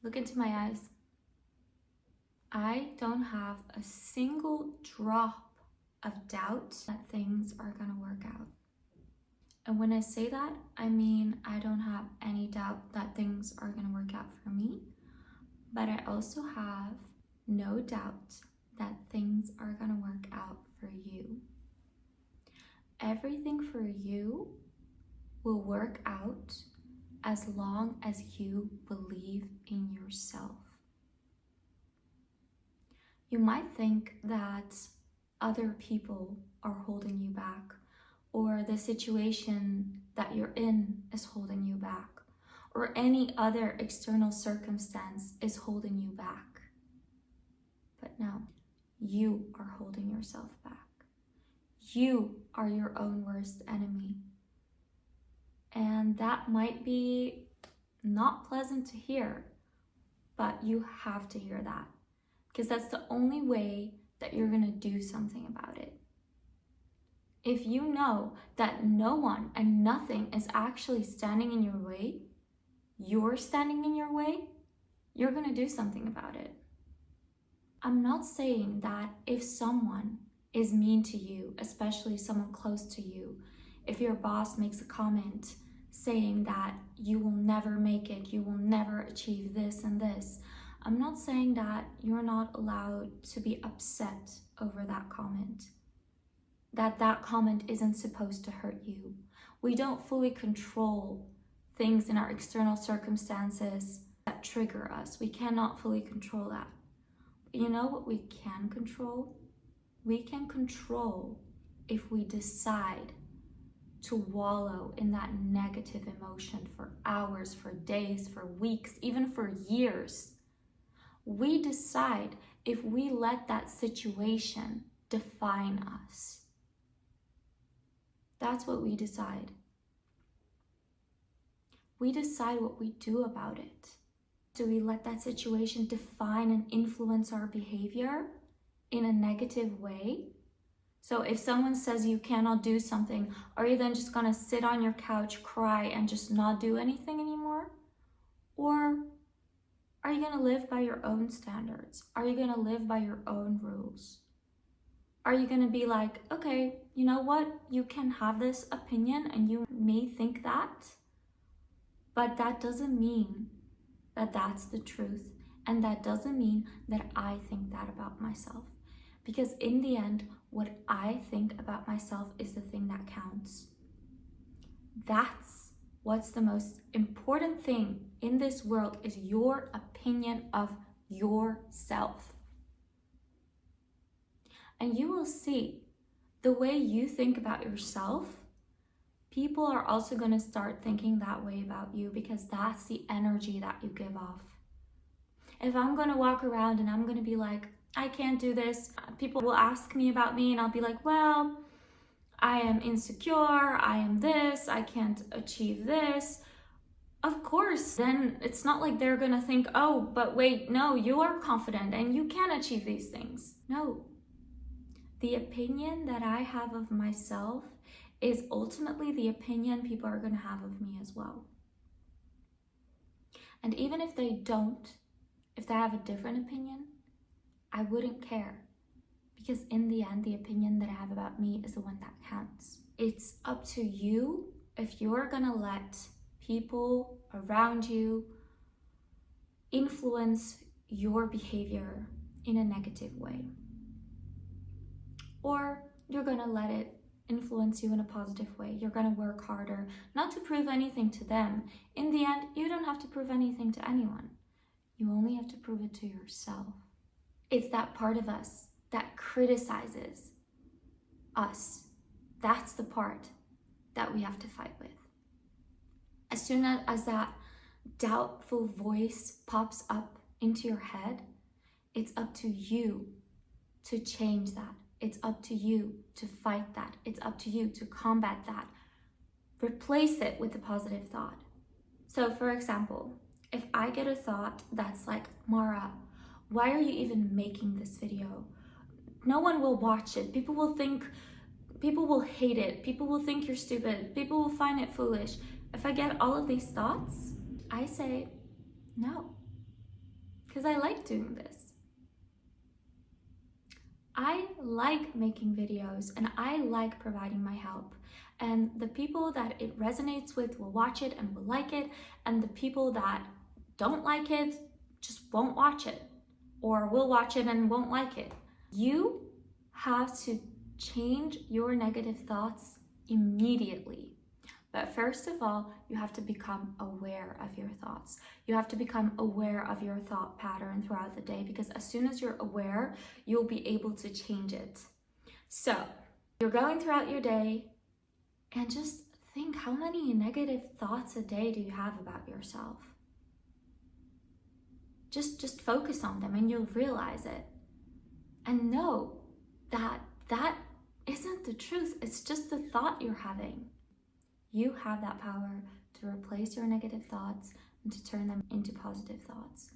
Look into my eyes. I don't have a single drop of doubt that things are gonna work out. And when I say that, I mean I don't have any doubt that things are gonna work out for me, but I also have no doubt that things are gonna work out for you. Everything for you will work out as long as you believe in yourself. You might think that other people are holding you back, or the situation that you're in is holding you back, or any other external circumstance is holding you back. But no, you are holding yourself back. You are your own worst enemy. And that might be not pleasant to hear, but you have to hear that, because that's the only way that you're gonna do something about it. If you know that no one and nothing is actually standing in your way, you're standing in your way, you're gonna do something about it. I'm not saying that if someone is mean to you, especially someone close to you, if your boss makes a comment saying that you will never make it, you will never achieve this and this, I'm not saying that you're not allowed to be upset over that comment, that comment isn't supposed to hurt you. We don't fully control things in our external circumstances that trigger us. We cannot fully control that. But you know what we can control? We can control if we decide to wallow in that negative emotion for hours, for days, for weeks, even for years. We decide if we let that situation define us. That's what we decide. We decide what we do about it. Do we let that situation define and influence our behavior in a negative way? So if someone says you cannot do something, are you then just gonna sit on your couch, cry, and just not do anything anymore? Or are you gonna live by your own standards? Are you gonna live by your own rules? Are you gonna be like, okay, you know what? You can have this opinion and you may think that, but that doesn't mean that that's the truth. And that doesn't mean that I think that about myself. Because in the end, what I think about myself is the thing that counts. That's what's the most important thing in this world, is your opinion of yourself. And you will see the way you think about yourself, people are also going to start thinking that way about you, because that's the energy that you give off. If I'm going to walk around and I'm going to be like, I can't do this, people will ask me about me and I'll be like, well, I am insecure, I am this, I can't achieve this. Of course, then it's not like they're gonna think, oh, but wait, no, you are confident and you can achieve these things. No. The opinion that I have of myself is ultimately the opinion people are gonna have of me as well. And even if they don't, if they have a different opinion, I wouldn't care, because in the end, the opinion that I have about me is the one that counts. It's up to you if you're gonna let people around you influence your behavior in a negative way, or you're gonna let it influence you in a positive way. You're gonna work harder, not to prove anything to them. In the end, you don't have to prove anything to anyone. You only have to prove it to yourself. It's that part of us that criticizes us. That's the part that we have to fight with. As soon as that doubtful voice pops up into your head, it's up to you to change that. It's up to you to fight that. It's up to you to combat that. Replace it with a positive thought. So for example, if I get a thought that's like, Mara, why are you even making this video? No one will watch it. People will hate it. People will think you're stupid. People will find it foolish. If I get all of these thoughts, I say, no, because I like doing this. I like making videos and I like providing my help. And the people that it resonates with will watch it and will like it. And the people that don't like it just won't watch it, or will watch it and won't like it. You have to change your negative thoughts immediately. But first of all, you have to become aware of your thoughts. You have to become aware of your thought pattern throughout the day, because as soon as you're aware, you'll be able to change it. So you're going throughout your day and just think, how many negative thoughts a day do you have about yourself? Just focus on them and you'll realize it. And know that that isn't the truth. It's just the thought you're having. You have that power to replace your negative thoughts and to turn them into positive thoughts.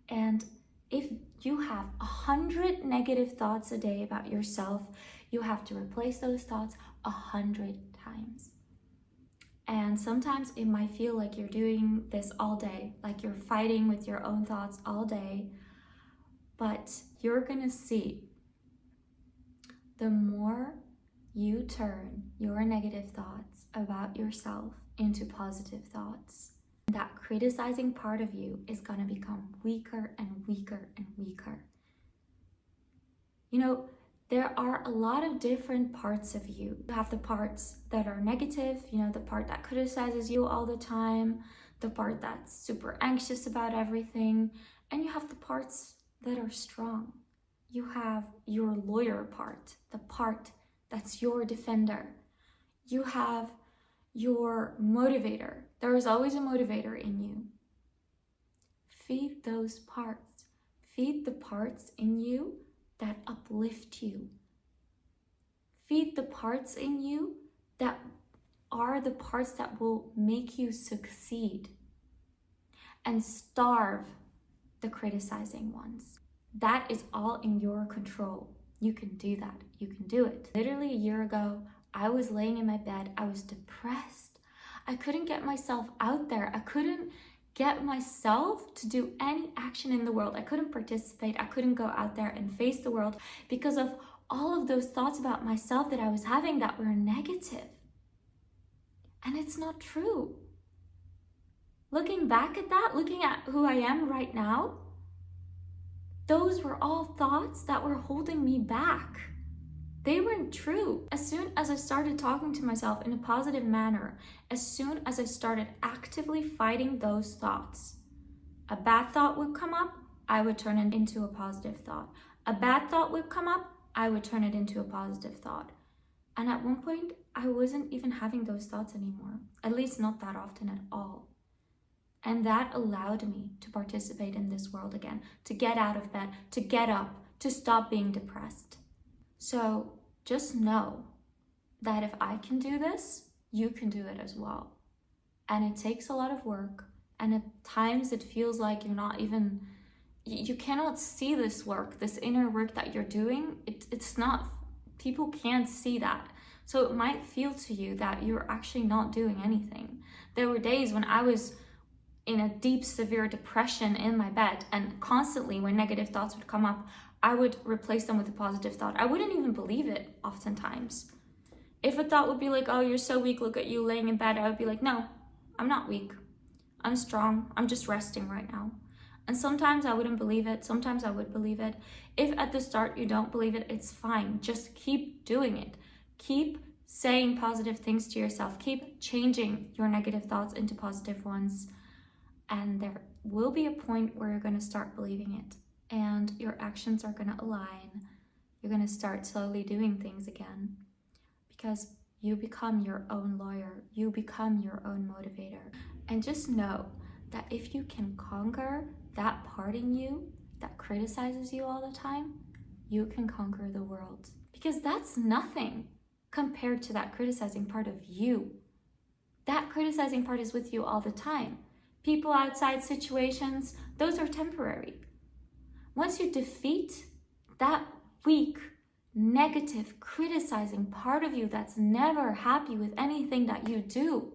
And if you have 100 negative thoughts a day about yourself, you have to replace those thoughts 100 times. And sometimes it might feel like you're doing this all day, like you're fighting with your own thoughts all day, but you're gonna see the more you turn your negative thoughts about yourself into positive thoughts, that criticizing part of you is gonna become weaker and weaker and weaker. You know, there are a lot of different parts of you. You have the parts that are negative, you know, the part that criticizes you all the time, the part that's super anxious about everything, and you have the parts that are strong. You have your lawyer part, the part that's your defender. You have your motivator. There is always a motivator in you. Feed those parts. Feed the parts in you that uplift you. Feed the parts in you that are the parts that will make you succeed. And starve the criticizing ones. That is all in your control. You can do that. You can do it. Literally a year ago, I was laying in my bed. I was depressed. I couldn't get myself out there. I couldn't get myself to do any action in the world. I couldn't participate. I couldn't go out there and face the world because of all of those thoughts about myself that I was having that were negative. And it's not true. Looking back at that, looking at who I am right now, those were all thoughts that were holding me back. They weren't true. As soon as I started talking to myself in a positive manner, as soon as I started actively fighting those thoughts, a bad thought would come up, I would turn it into a positive thought. A bad thought would come up, I would turn it into a positive thought. And at one point, I wasn't even having those thoughts anymore, at least not that often at all. And that allowed me to participate in this world again, to get out of bed, to get up, to stop being depressed. So just know that if I can do this, you can do it as well. And it takes a lot of work. And at times it feels like you cannot see this work, this inner work that you're doing. It's not, people can't see that. So it might feel to you that you're actually not doing anything. There were days when I was in a deep, severe depression in my bed, and constantly when negative thoughts would come up, I would replace them with a positive thought. I wouldn't even believe it oftentimes. If a thought would be like, oh, you're so weak, look at you laying in bed, I would be like, no, I'm not weak. I'm strong. I'm just resting right now. And sometimes I wouldn't believe it. Sometimes I would believe it. If at the start you don't believe it, it's fine. Just keep doing it. Keep saying positive things to yourself. Keep changing your negative thoughts into positive ones. And there will be a point where you're going to start believing it. And your actions are going to align. You're going to start slowly doing things again. Because you become your own lawyer. You become your own motivator. And just know that if you can conquer that part in you that criticizes you all the time, you can conquer the world. Because that's nothing compared to that criticizing part of you. That criticizing part is with you all the time. People outside situations, those are temporary. Once you defeat that weak, negative, criticizing part of you that's never happy with anything that you do,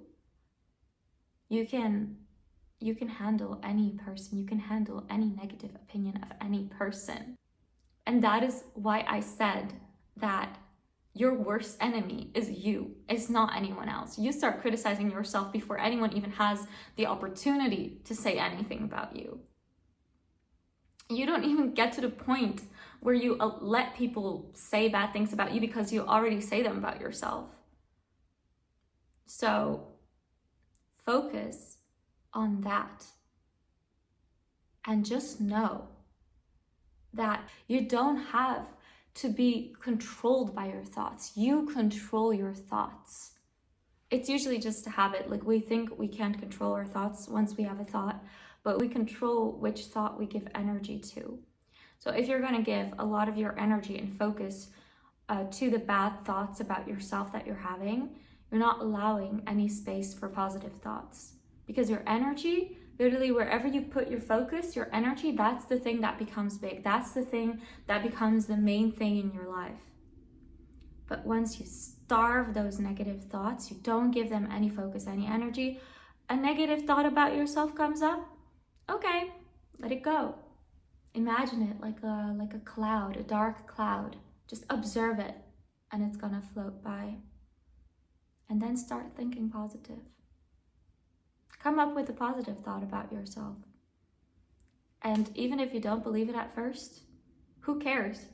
you can you can handle any person. You can handle any negative opinion of any person. And that is why I said that your worst enemy is you. It's not anyone else. You start criticizing yourself before anyone even has the opportunity to say anything about you. You don't even get to the point where you let people say bad things about you because you already say them about yourself. So focus on that. And just know that you don't have to be controlled by your thoughts. You control your thoughts. It's usually just a habit. Like, we think we can't control our thoughts once we have a thought, but we control which thought we give energy to. So if you're going to give a lot of your energy and focus to the bad thoughts about yourself that you're having, you're not allowing any space for positive thoughts. Because your energy, literally wherever you put your focus, your energy, that's the thing that becomes big. That's the thing that becomes the main thing in your life. But once you starve those negative thoughts, you don't give them any focus, any energy, a negative thought about yourself comes up, okay, let it go. Imagine it like a cloud, a dark cloud. Just observe it, and it's gonna float by. And then start thinking positive. Come up with a positive thought about yourself. And even if you don't believe it at first, who cares?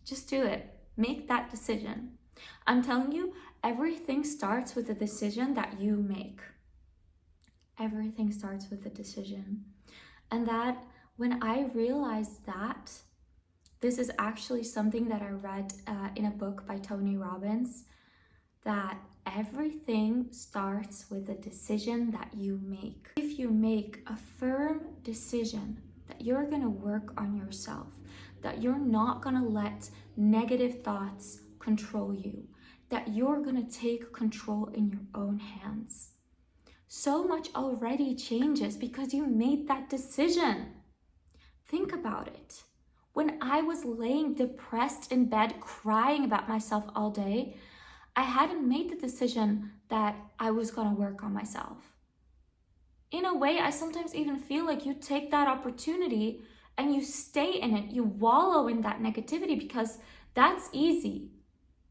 Just do it. Make that decision. I'm telling you, everything starts with a decision that you make. Everything starts with a decision. And that, when I realized that, this is actually something that I read in a book by Tony Robbins, that everything starts with a decision that you make. If you make a firm decision that you're gonna work on yourself, that you're not gonna let negative thoughts control you, that you're gonna take control in your own hands, so much already changes because you made that decision. Think about it. When I was laying depressed in bed, crying about myself all day, I hadn't made the decision that I was gonna work on myself. In a way, I sometimes even feel like you take that opportunity and you stay in it, you wallow in that negativity, because that's easy.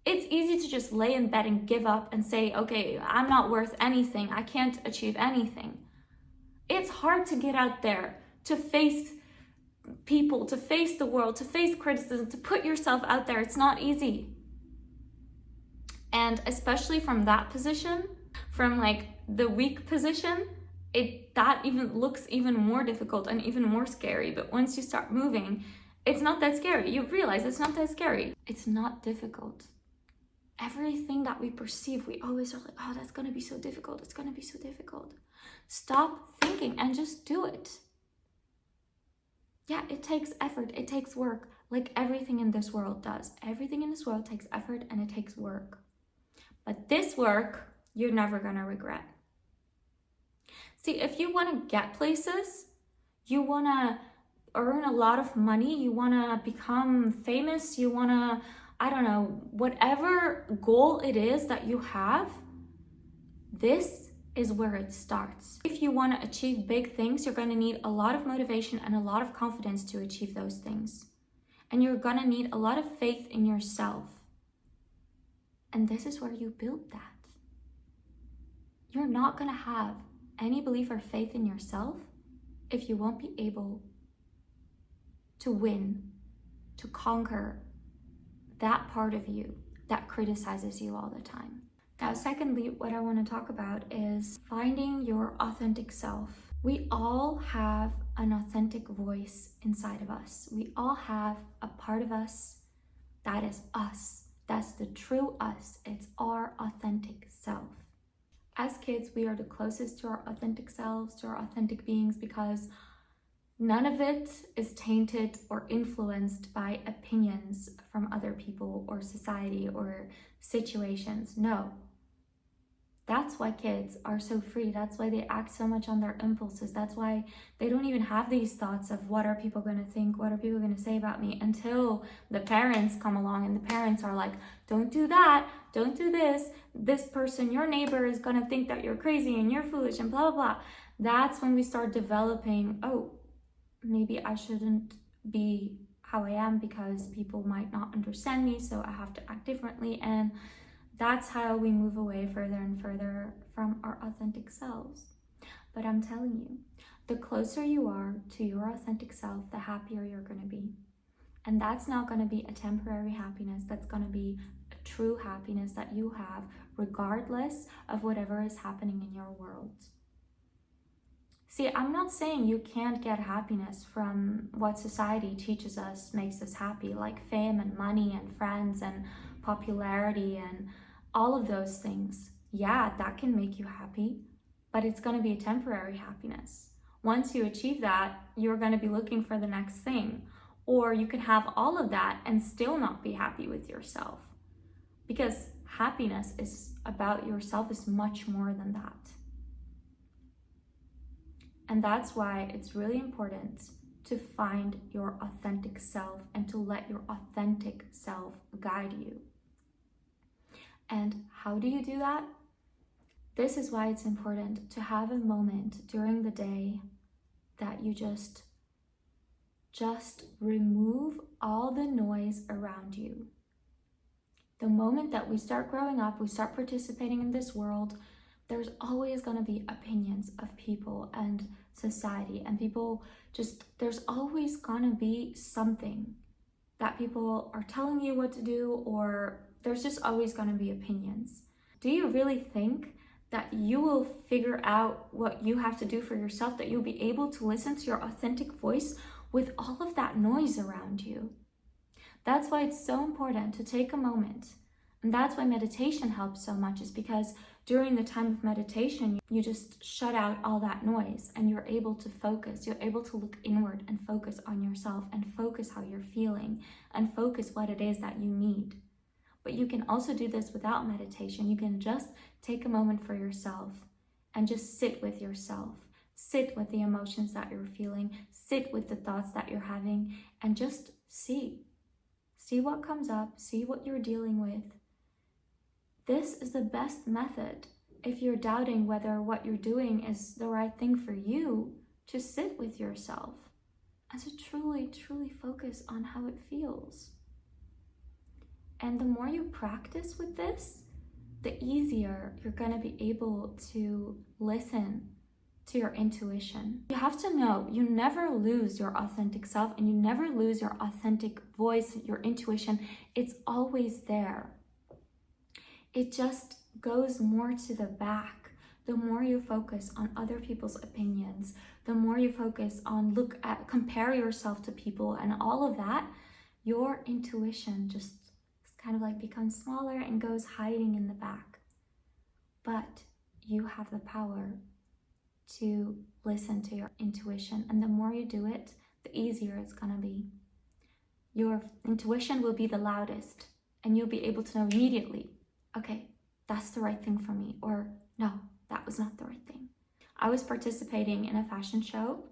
It's easy to just lay in bed and give up and say, okay, I'm not worth anything, I can't achieve anything. It's hard to get out there, to face people, to face the world, to face criticism, to put yourself out there. It's not easy. And especially from that position, from like the weak position, that even looks even more difficult and even more scary. But once you start moving, it's not that scary. You realize it's not that scary. It's not difficult. Everything that we perceive, we always are like, oh, that's gonna be so difficult. It's gonna be so difficult. Stop thinking and just do it. Yeah, it takes effort, it takes work, like everything in this world does. Everything in this world takes effort and it takes work. But this work, you're never gonna regret. See, if you wanna get places, you wanna earn a lot of money, you wanna become famous, you wanna, I don't know, whatever goal it is that you have, this is where it starts. If you want to achieve big things, you're going to need a lot of motivation and a lot of confidence to achieve those things. And you're going to need a lot of faith in yourself. And this is where you build that. You're not going to have any belief or faith in yourself if you won't be able to win, to conquer that part of you that criticizes you all the time. Now, secondly, what I want to talk about is finding your authentic self. We all have an authentic voice inside of us. We all have a part of us that is us. That's the true us. It's our authentic self. As kids, we are the closest to our authentic selves, to our authentic beings, because none of it is tainted or influenced by opinions from other people or society or situations. No. That's why kids are so free. That's why they act so much on their impulses. That's why they don't even have these thoughts of what are people going to think? What are people going to say about me? Until the parents come along and the parents are like, don't do that. Don't do this. This person, your neighbor, is going to think that you're crazy and you're foolish and blah, blah, blah. That's when we start developing, oh, maybe I shouldn't be how I am because people might not understand me, so I have to act differently. And that's how we move away further and further from our authentic selves. But I'm telling you, the closer you are to your authentic self, the happier you're going to be. And that's not going to be a temporary happiness. That's going to be a true happiness that you have regardless of whatever is happening in your world. See, I'm not saying you can't get happiness from what society teaches us makes us happy, like fame and money and friends and popularity and all of those things. Yeah, that can make you happy, but it's going to be a temporary happiness. Once you achieve that, you're going to be looking for the next thing. Or you can have all of that and still not be happy with yourself. Because happiness is about yourself is much more than that. And that's why it's really important to find your authentic self and to let your authentic self guide you. And how do you do that? This is why it's important to have a moment during the day that you just remove all the noise around you. The moment that we start growing up, we start participating in this world, there's always going to be opinions of people and society, and there's always going to be something that people are telling you what to do, or there's just always going to be opinions. Do you really think that you will figure out what you have to do for yourself, that you'll be able to listen to your authentic voice with all of that noise around you? That's why it's so important to take a moment. And that's why meditation helps so much, is because during the time of meditation, you just shut out all that noise and you're able to focus. You're able to look inward and focus on yourself and focus how you're feeling and focus what it is that you need. But you can also do this without meditation. You can just take a moment for yourself and just sit with yourself. Sit with the emotions that you're feeling. Sit with the thoughts that you're having and just see. See what comes up. See what you're dealing with. This is the best method if you're doubting whether what you're doing is the right thing for you, to sit with yourself and to truly, truly focus on how it feels. And the more you practice with this, the easier you're going to be able to listen to your intuition. You have to know you never lose your authentic self and you never lose your authentic voice, your intuition. It's always there. It just goes more to the back. The more you focus on other people's opinions, the more you focus on compare yourself to people and all of that, your intuition just kind of like becomes smaller and goes hiding in the back. But you have the power to listen to your intuition, and the more you do it, the easier it's gonna be. Your intuition will be the loudest, and you'll be able to know immediately, okay, that's the right thing for me, or no, that was not the right thing. I was participating in a fashion show.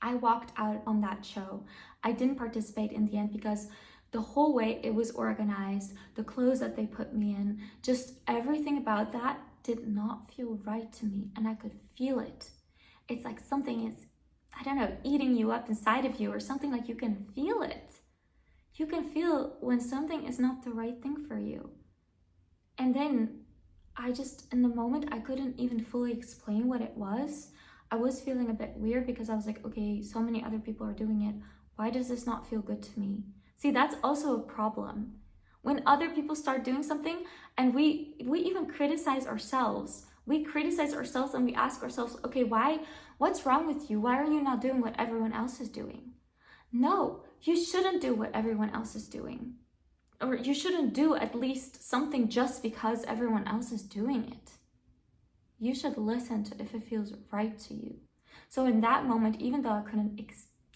I walked out on that show. I didn't participate in the end because the whole way it was organized, the clothes that they put me in, just everything about that did not feel right to me, and I could feel it. It's like something is, I don't know, eating you up inside of you or something. Like you can feel it. You can feel when something is not the right thing for you. And then in the moment, I couldn't even fully explain what it was. I was feeling a bit weird because I was like, okay, so many other people are doing it. Why does this not feel good to me? See, that's also a problem. When other people start doing something and we even criticize ourselves. We criticize ourselves and we ask ourselves, okay, what's wrong with you? Why are you not doing what everyone else is doing? No, you shouldn't do what everyone else is doing. Or you shouldn't do at least something just because everyone else is doing it. You should listen to if it feels right to you. So in that moment, even though I couldn't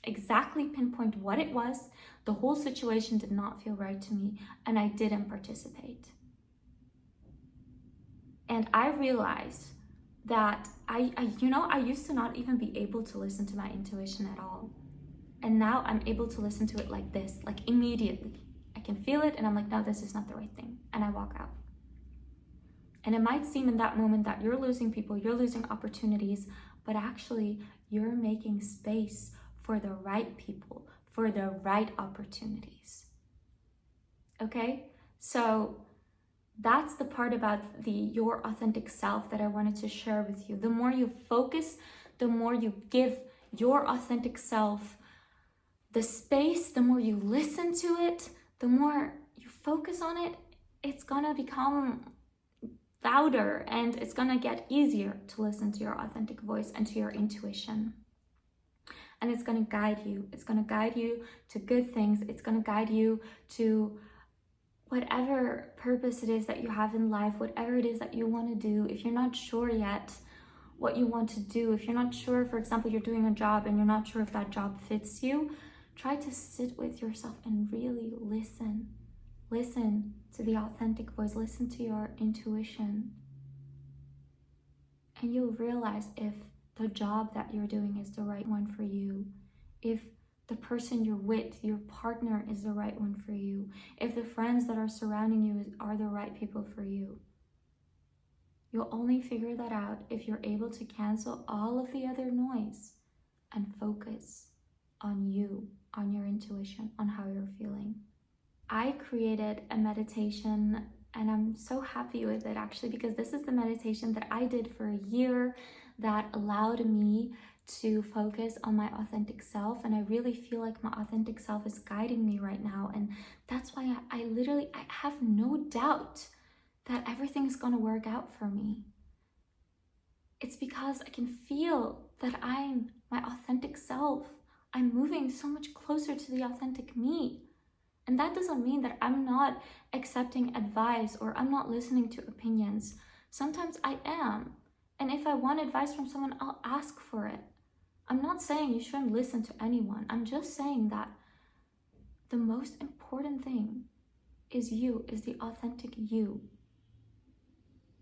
exactly pinpoint what it was, the whole situation did not feel right to me, and I didn't participate. And I realized that I used to not even be able to listen to my intuition at all. And now I'm able to listen to it like this, like immediately. I can feel it and I'm like, no, this is not the right thing. And I walk out. And it might seem in that moment that you're losing people, you're losing opportunities, but actually you're making space for the right people, for the right opportunities. Okay? So that's the part about your authentic self that I wanted to share with you. The more you focus, the more you give your authentic self the space, the more you listen to it, the more you focus on it, it's gonna become louder and it's gonna get easier to listen to your authentic voice and to your intuition. And it's gonna guide you. It's gonna guide you to good things. It's gonna guide you to whatever purpose it is that you have in life, whatever it is that you want to do. If you're not sure yet what you want to do, if you're not sure, for example, you're doing a job and you're not sure if that job fits you, try to sit with yourself and really listen. Listen to the authentic voice, listen to your intuition. And you'll realize if the job that you're doing is the right one for you, if the person you're with, your partner, is the right one for you, if the friends that are surrounding you are the right people for you. You'll only figure that out if you're able to cancel all of the other noise and focus on you, on your intuition, on how you're feeling. I created a meditation and I'm so happy with it actually, because this is the meditation that I did for a year that allowed me to focus on my authentic self, and I really feel like my authentic self is guiding me right now, and that's why I have no doubt that everything's gonna work out for me. It's because I can feel that I'm my authentic self. I'm moving so much closer to the authentic me. And that doesn't mean that I'm not accepting advice or I'm not listening to opinions. Sometimes I am. And if I want advice from someone, I'll ask for it. I'm not saying you shouldn't listen to anyone. I'm just saying that the most important thing is you, is the authentic you.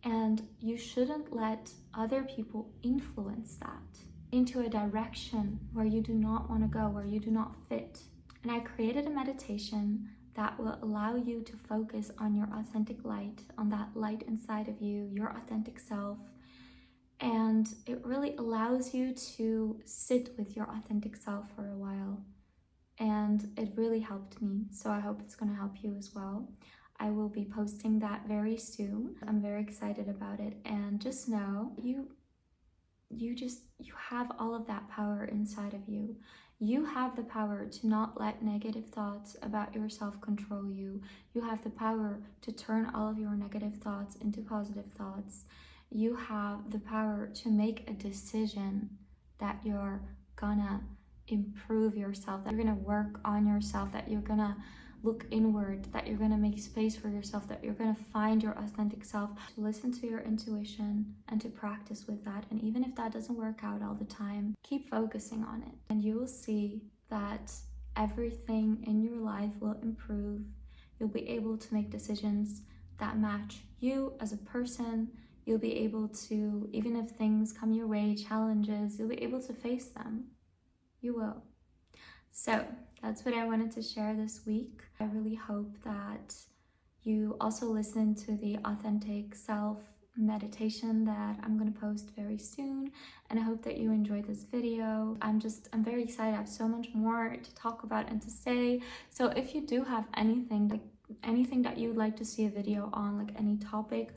And you shouldn't let other people influence that into a direction where you do not want to go, where you do not fit. And I created a meditation that will allow you to focus on your authentic light, on that light inside of you, your authentic self. And it really allows you to sit with your authentic self for a while. And it really helped me. So I hope it's going to help you as well. I will be posting that very soon. I'm very excited about it. And just know you have all of that power inside of you. You have the power to not let negative thoughts about yourself control you. You have the power to turn all of your negative thoughts into positive thoughts. You have the power to make a decision that you're gonna improve yourself, that you're gonna work on yourself, that you're gonna look inward, that you're gonna make space for yourself, that you're gonna find your authentic self, to listen to your intuition and to practice with that. And even if that doesn't work out all the time, keep focusing on it. And you will see that everything in your life will improve. You'll be able to make decisions that match you as a person. You'll be able to, even if things come your way, challenges, you'll be able to face them. You will. So that's what I wanted to share this week. I really hope that you also listen to the authentic self meditation that I'm going to post very soon, and I hope that you enjoyed this video. I'm very excited. I have so much more to talk about and to say. So if you do have anything that you would like to see a video on, like any topic,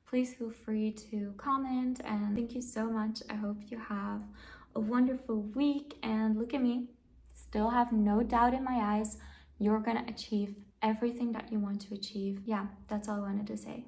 please feel free to comment. And thank you so much. I hope you have a wonderful week, and look at me. Still have no doubt in my eyes, you're gonna achieve everything that you want to achieve. Yeah, that's all I wanted to say.